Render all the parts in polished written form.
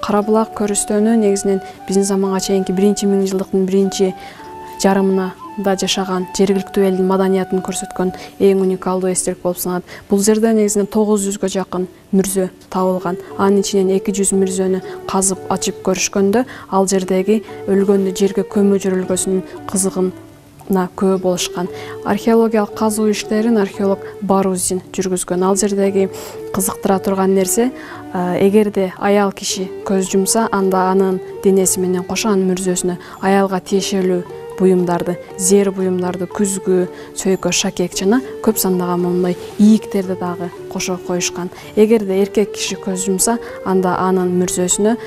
Кара булак көрүстөнү негизинен биздин заманга чейинки 1-миңжылдыктын биринчи жарымына да жашаган жергиликтүү элдин маданиятын көрсөткөн эң уникалдуу эстелик болуп саналат. Бул жерде негизинен 900гө жакын мүрзө табылган. Анын ичинен 200 мүрзөнү казып ачып көрүшкөндө ал жердеги өлгөндү жерге көмүү жөрөлгөсүнүн кызыгына күбө болушкан. Археологиялык казуу иштерин археолог Барузин жүргүзгөн. Ал жердеги кызыктыра турган нерсе, эгерде аял киши көз жумса, анда анын денеси менен кошо анын мүрзөсүнө аялга тиешелүү буюмдарды, зер буюмдарды, күзгү, сөйкө, шакек жана көп сандаган момундай ийиктерди дагы кошо коюшкан. Эгерде эркек киши көз жумса, анда анын мүрзөсүнө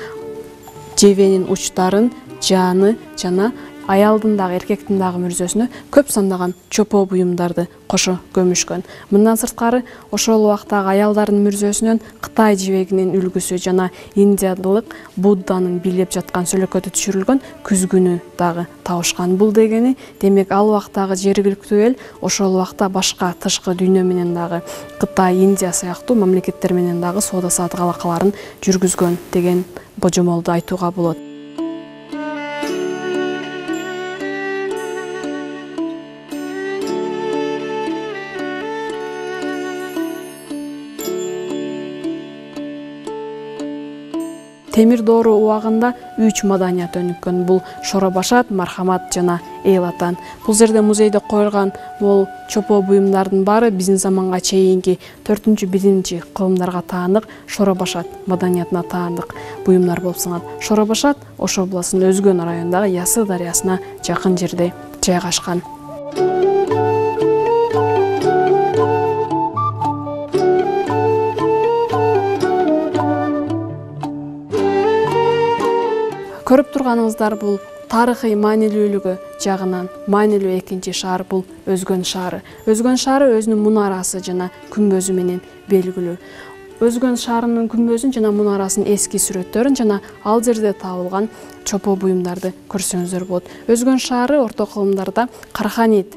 жебенин учтарын, жааны жана аялдын дагы эркектин дагы мүрзөсүнө көп сандаган чопо буюмдарды кошо көмүшкөн. Мындан сырткары, ошол убактагы аялдардын мүрзөсүнөн Кытай жибегинин үлгүсү жана индиялык Будданын бийлеп жаткан сөлөкөтү түшүрүлгөн күзгүнү дагы табышкан. Бул дегени, демек ал убактагы жергиликтүү эл ошол убакта башка тышкы дүйнө менен дагы Кытай, Индия сыяктуу мамлекеттер менен дагы соода саттык алакаларын жүргүзгөн деген божомолду айтууга болот. Темир доору убагында 3 маданият өнүккөн. Бул Шоробашат, Мархамат жана Эйлатан. Бул жерде музейде коюлган бул чопо буюмдардын баары биздин заманга чейинки 4-1 кылымдарга таандык Шоробашат маданиятына таандык буюмдар болуп саналат. Шоробашат Ош областынын Өзгөн районундагы Ясы дарыясына жакын жерде жайгашкан. Көрүп турганыңыздар бул тарыхый маанилүүлүгү жагынан маанилүү экинчи шаар бул Өзгөн шаары. Өзгөн шаары өзүнүн мунарасы жана күмбөзү менен белгилүү. Өзгөн шаарынын күмбөзүн жана мунарасын эски сүрөттөрүн жана ал жерде табылган чопо буюмдарды көрсөңүздөр болот. Өзгөн шаары орто кылымдарда Карханит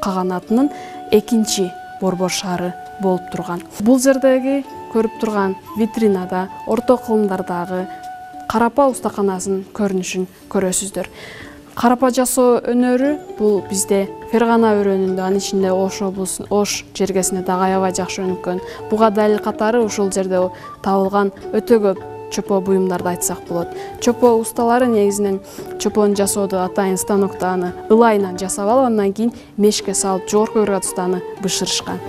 каганатынын экинчи борбор шаары болуп турган. Бул жердеги көрүп турган витринада орто кылымдардагы карапа устаканасын көрүнүшүн көрөсүздөр. Карапа жасоо өнөрү бул бизде Фергана өрөөнүндө, анын ичинде Ош облусунун Ош жергесинде дагы аябай жакшы өнүккөн. Буга далил катары ушул жерде табылган өтө көп чопо буюмдарды айтсак болот. Чопо усталары негизинен чопону жасоодо атайын станокто аны ылайынан жасап алып, андан кийин мешке салып жогорку градуста аны бышырышкан.